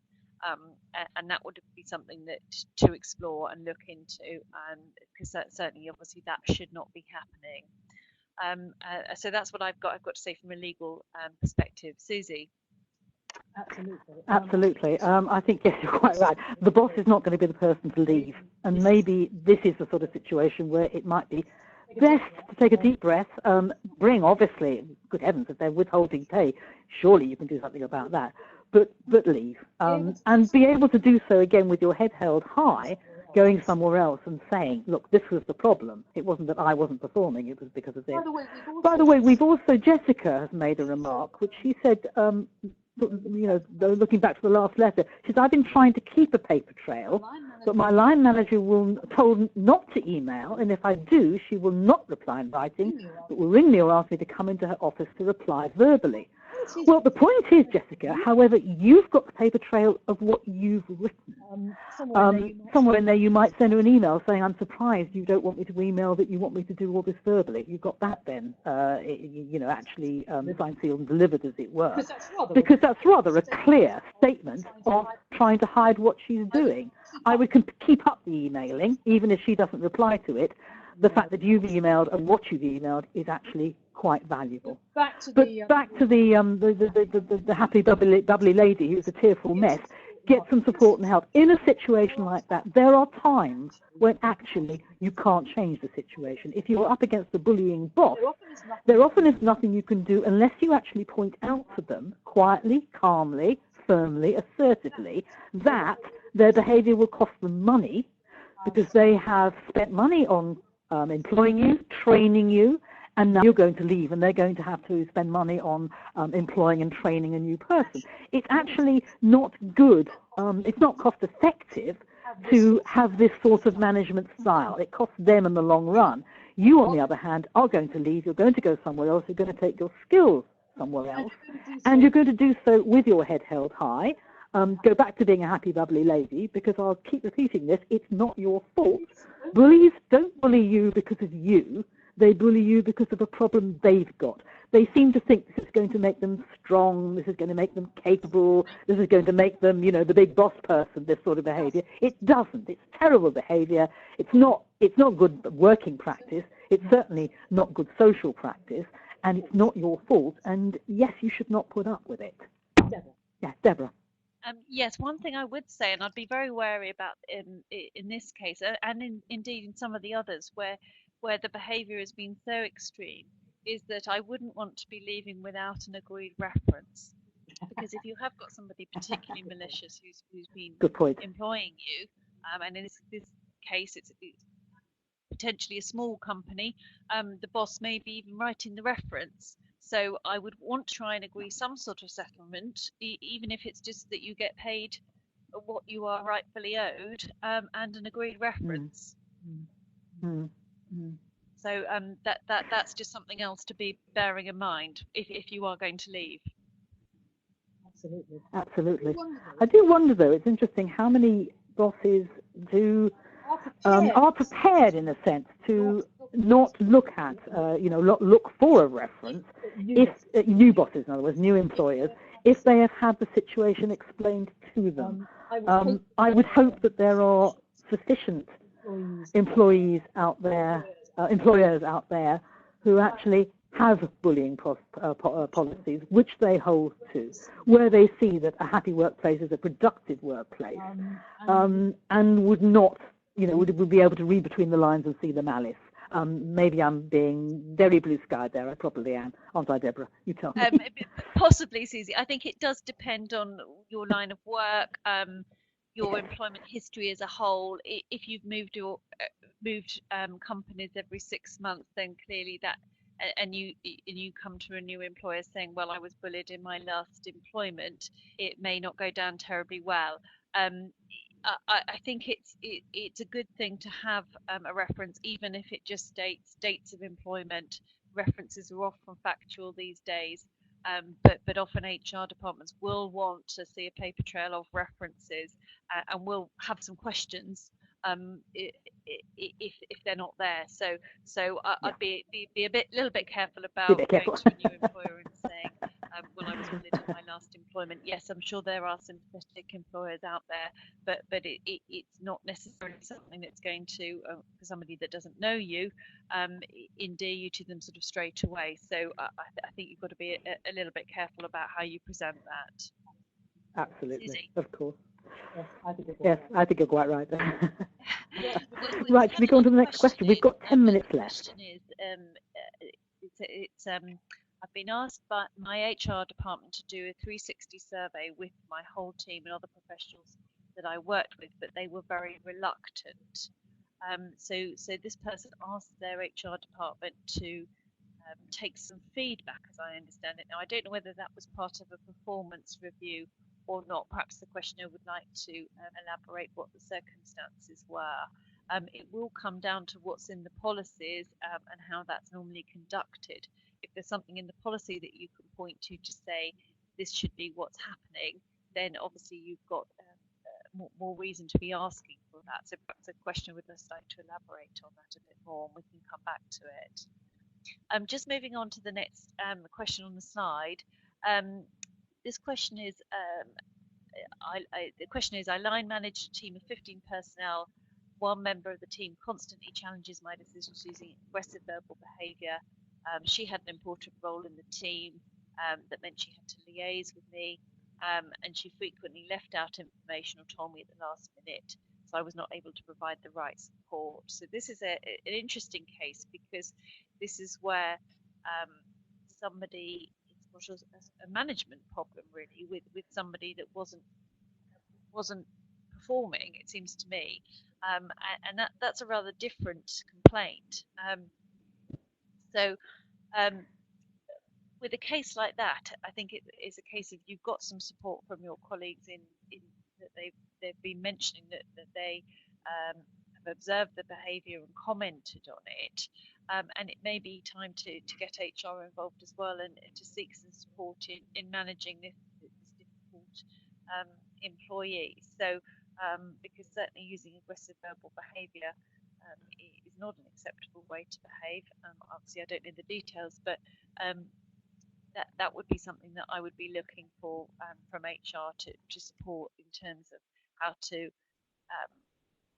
And that would be something that to explore and look into, because certainly, obviously, that should not be happening. So that's what I've got to say from a legal perspective. Susie. Absolutely. I think, yes, you're quite right. The boss is not going to be the person to leave, and maybe this is the sort of situation where it might be best to take a deep breath, bring, obviously, good heavens, if they're withholding pay, surely you can do something about that. But leave, and be able to do so again with your head held high, going somewhere else and saying, look, this was the problem. It wasn't that I wasn't performing, it was because of this. By the way, we've also, Jessica has made a remark, which she said, looking back to the last letter, she said, I've been trying to keep a paper trail, but my line manager will told not to email, and if I do, she will not reply in writing, but will ring me or ask me to come into her office to reply verbally. Well, the point is, Jessica, however, you've got the paper trail of what you've written. Somewhere in there you might send her an email saying, I'm surprised you don't want me to email, that you want me to do all this verbally. You've got that then, actually signed, sealed and delivered, as it were. Because that's rather a clear statement of trying to hide what she's doing. I would keep up the emailing, even if she doesn't reply to it. The fact that you've emailed and what you've emailed is actually quite valuable. Back to the happy bubbly lady who's a tearful mess. Get some support and help. In a situation like that, there are times when actually you can't change the situation. If you're up against a bullying boss, there often is nothing you can do unless you actually point out to them quietly, calmly, firmly, assertively, that their behaviour will cost them money because they have spent money on employing you, training you, and now you're going to leave and they're going to have to spend money on employing and training a new person. It's actually not good. It's not cost effective to have this sort of management style. It costs them in the long run. You, on the other hand, are going to leave. You're going to go somewhere else. You're going to take your skills somewhere else. And you're going to do so with your head held high. Go back to being a happy, bubbly lady, because I'll keep repeating this. It's not your fault. Bullies don't bully you because of you. They bully you because of a problem they've got. They seem to think this is going to make them strong, this is going to make them capable, this is going to make them, the big boss person, this sort of behaviour. It doesn't. It's terrible behaviour. It's not good working practice. It's certainly not good social practice. And it's not your fault. And yes, you should not put up with it. Deborah. Yeah, Deborah. Yes, one thing I would say, and I'd be very wary about in this case, and indeed in some of the others, where the behaviour has been so extreme, is that I wouldn't want to be leaving without an agreed reference. Because if you have got somebody particularly malicious who's been employing you, and in this case it's potentially a small company, the boss may be even writing the reference. So I would want to try and agree some sort of settlement, even if it's just that you get paid what you are rightfully owed, and an agreed reference. So that's just something else to be bearing in mind if you are going to leave. Absolutely. I do wonder, though, it's interesting how many bosses are prepared in a sense to not look at, look for a reference if new bosses, in other words, new employers, if they have had the situation explained to them. I would hope that there are sufficient employees out there, employers out there, who actually have bullying policies, which they hold to, where they see that a happy workplace is a productive workplace, and would not, would be able to read between the lines and see the malice. Maybe I'm being very blue-skied there. I probably am. Aren't I, Deborah? You tell me. Possibly, Susie. I think it does depend on your line of work, your employment history as a whole. If you've moved companies every 6 months, then clearly that, and you come to a new employer saying, well, I was bullied in my last employment, it may not go down terribly well. I think it's a good thing to have a reference, even if it just states dates of employment. References are often factual these days, but often HR departments will want to see a paper trail of references, and will have some questions if they're not there. So I'd be a little bit careful about going to a new employer and saying, well, I was bullied in my last employment. Yes, I'm sure there are sympathetic employers out there, but it's not necessarily something that's going to, for somebody that doesn't know you, endear you to them sort of straight away. So I think you've got to be a little bit careful about how you present that. Absolutely, Susie? Of course. Yes, I think you're quite right there. Right, should we go on to the next question? We've got 10 minutes left. I've been asked by my HR department to do a 360 survey with my whole team and other professionals that I worked with, but they were very reluctant. So this person asked their HR department to take some feedback, as I understand it. Now, I don't know whether that was part of a performance review or not. Perhaps the questioner would like to elaborate what the circumstances were. It will come down to what's in the policies and how that's normally conducted. If there's something in the policy that you can point to say this should be what's happening, then obviously you've got more reason to be asking for that. So perhaps the questioner would just like to elaborate on that a bit more, and we can come back to it. Just moving on to the next question on the slide. This question is, the question is, I line manage a team of 15 personnel. One member of the team constantly challenges my decisions using aggressive verbal behaviour. She had an important role in the team that meant she had to liaise with me, and she frequently left out information or told me at the last minute, so I was not able to provide the right support. So this is an interesting case, because this is where somebody, it's not a management problem really, with somebody that wasn't performing, it seems to me, and that's a rather different complaint. With a case like that, I think it is a case of you've got some support from your colleagues in that they've been mentioning that they have observed the behaviour and commented on it, and it may be time to get HR involved as well, and to seek some support in managing this difficult employee. So because certainly using aggressive verbal behaviour is not an acceptable way to behave. Obviously I don't know the details, but that would be something that I would be looking for from HR to support in terms of how to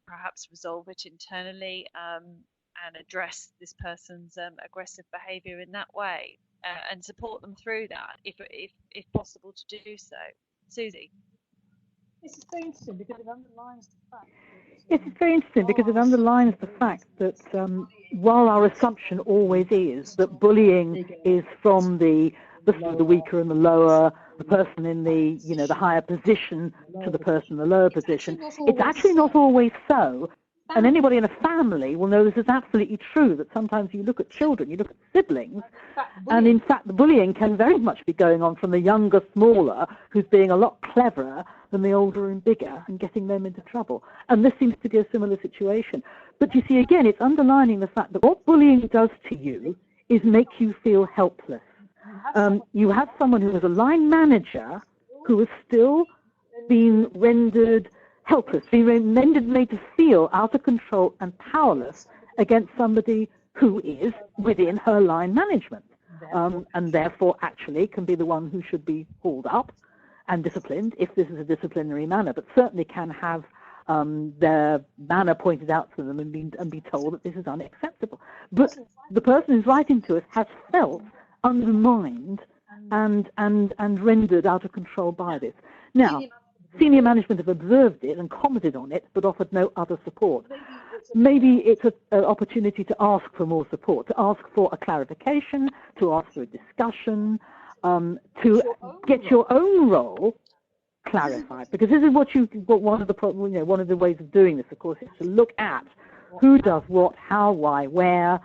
perhaps resolve it internally and address this person's aggressive behaviour in that way, and support them through that if possible to do so. Susie? This is very interesting because it underlines the fact. Yes, it's very interesting because it underlines the fact that while our assumption always is that bullying is from the weaker and the lower, the person in the the higher position to the person in the lower position, it's actually not always so. And anybody in a family will know this is absolutely true, that sometimes you look at children, you look at siblings, and in fact the bullying can very much be going on from the younger, smaller, who's being a lot cleverer than the older and bigger, and getting them into trouble. And this seems to be a similar situation. But you see, again, it's underlining the fact that what bullying does to you is make you feel helpless. You have someone who is a line manager who has still been rendered helpless, being made to feel out of control and powerless against somebody who is within her line management. and therefore actually can be the one who should be hauled up and disciplined if this is a disciplinary manner, but certainly can have their manner pointed out to them and be told that this is unacceptable. But the person who's writing to us has felt undermined and rendered out of control by this. Now, senior management have observed it and commented on it, but offered no other support. Maybe it's an opportunity to ask for more support, to ask for a clarification, to ask for a discussion, to get your own role clarified. Because this is one of the ways of doing this, of course, is to look at who does what, how, why, where,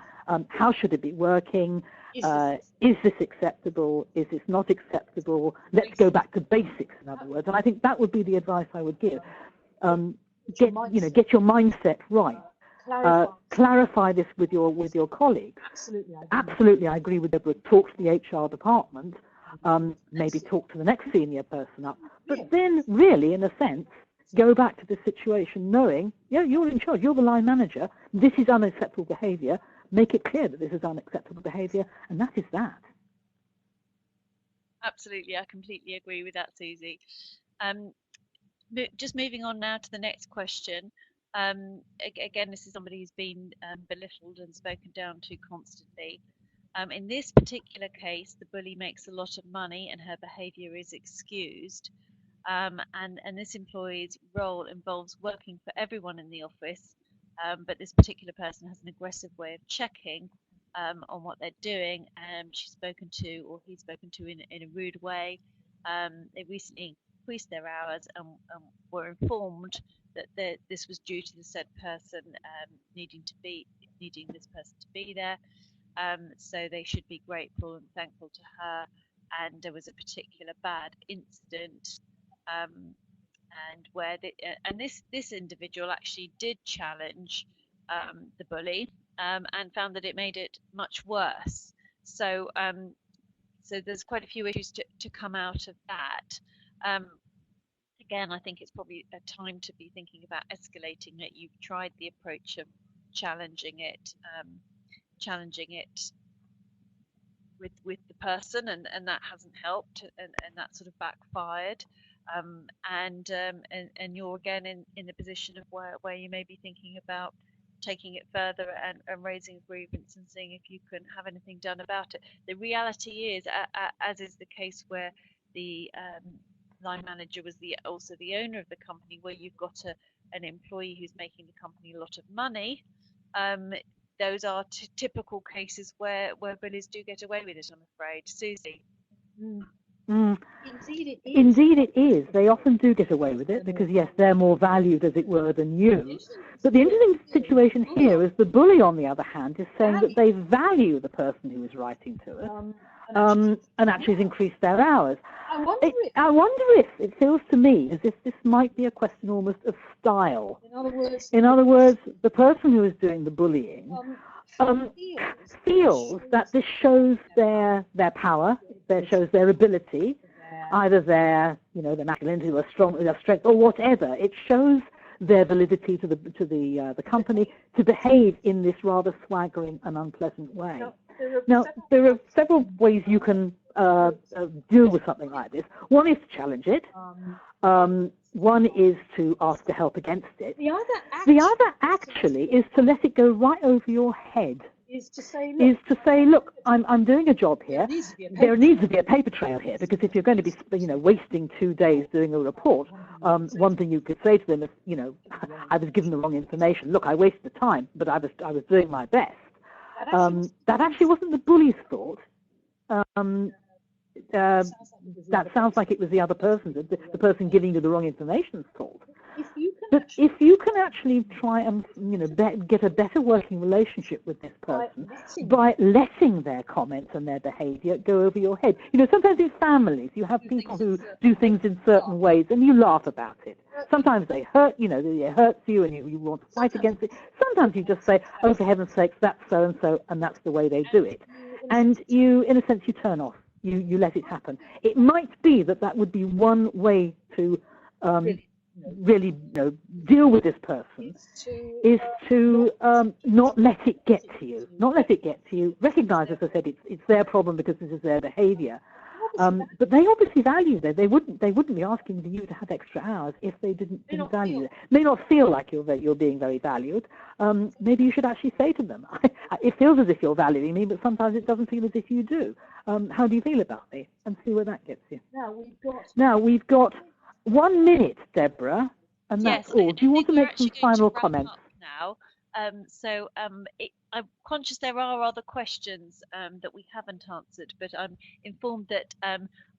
how should it be working. Is this acceptable? Is this not acceptable? Let's go back to basics, in other words. And I think that would be the advice I would give. Get your mindset right. Clarify this with your colleagues. Absolutely, I agree with Deborah. Talk to the HR department. Maybe talk to the next senior person up. But then, really, in a sense, go back to the situation knowing, you're in charge. You're the line manager. This is unacceptable behaviour. Make it clear that this is unacceptable behaviour, and that is that. Absolutely, I completely agree with that, Susie. Just moving on now to the next question. Again, this is somebody who's been belittled and spoken down to constantly. In this particular case, the bully makes a lot of money and her behaviour is excused. And this employee's role involves working for everyone in the office, but this particular person has an aggressive way of checking on what they're doing. She's spoken to, or he's spoken to, in a rude way. They recently increased their hours and were informed that this was due to the said person needing this person to be there. So they should be grateful and thankful to her. And there was a particular bad incident, and where this individual actually did challenge the bully and found that it made it much worse. So so there's quite a few issues to come out of that. Again, I think it's probably a time to be thinking about escalating it. You've tried the approach of challenging it with the person, and that hasn't helped, and that sort of backfired. And you're again in a position of where you may be thinking about taking it further and raising a grievance and seeing if you can have anything done about it. The reality is, as is the case where the line manager was also the owner of the company, where you've got an employee who's making the company a lot of money, those are typical cases where bullies do get away with it, I'm afraid. Susie? Indeed it is. They often do get away with it because, yes, they're more valued, as it were, than you. But the interesting situation here is the bully, on the other hand, is saying that they value the person who is writing to us and actually has increased their hours. I wonder if it feels to me as if this might be a question almost of style. In other words, the person who is doing the bullying feels that this shows their power, shows their ability, either their masculinity or their strength or whatever. It shows their validity to the company to behave in this rather swaggering and unpleasant way. Now, there are several ways you can deal with something like this. One is to challenge it. One is to ask for help against it. The other actually is to let it go right over your head. Is to say, look, I'm doing a job here. There needs to be a paper trail here, because if you're going to be, wasting 2 days doing a report, one thing you could say to them is, I was given the wrong information. Look, I wasted the time, but I was doing my best. That actually wasn't the bully's thought. That sounds like it was the other person's, the person giving you the wrong information's fault. But if you can actually try and get a better working relationship with this person by letting their comments and their behaviour go over your head. Sometimes in families you have people who do things in certain ways and you laugh about it. Sometimes they hurt, it hurts you and you want to fight against it. Sometimes you just say, oh, for heaven's sakes, that's so and so, and that's the way they do it. And you, in a sense, you turn off. You let it happen. It might be that would be one way to really deal with this person is to not let it get to you. Not let it get to you. Recognise, as I said, it's their problem because this is their behaviour. But they obviously value that. They wouldn't be asking you to have extra hours if they didn't value it. May not feel like you're being very valued. Maybe you should actually say to them, it feels as if you're valuing me, but sometimes it doesn't feel as if you do. How do you feel about me? And see where that gets you. Now we've got 1 minute, Deborah, and that's all. Do you want to make some final comments? Now, I'm conscious there are other questions that we haven't answered, but I'm informed that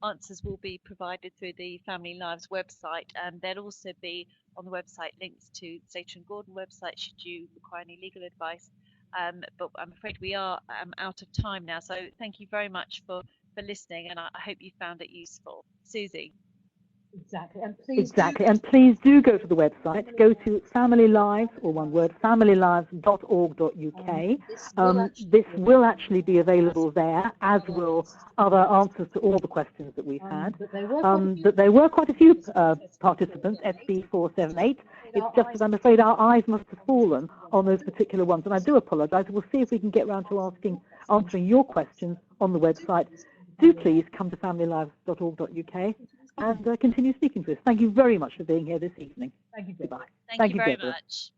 answers will be provided through the Family Lives website, and there'll also be on the website links to the Slater and Gordon website should you require any legal advice. But I'm afraid we are out of time now, so thank you very much for listening, and I hope you found it useful. Susie. Exactly, and please do go to the website. Go to Family Lives, or one word, familylives.org.uk. This will actually be available there, as will other answers to all the questions that we've had. But there were quite a few participants, SB 478. It's just that I'm afraid our eyes must have fallen on those particular ones, and I do apologise. We'll see if we can get round to answering your questions on the website. Do please come to familylives.org.uk and continue speaking to us. Thank you very much for being here this evening. Thank you. Goodbye. Thank you very Deborah. much.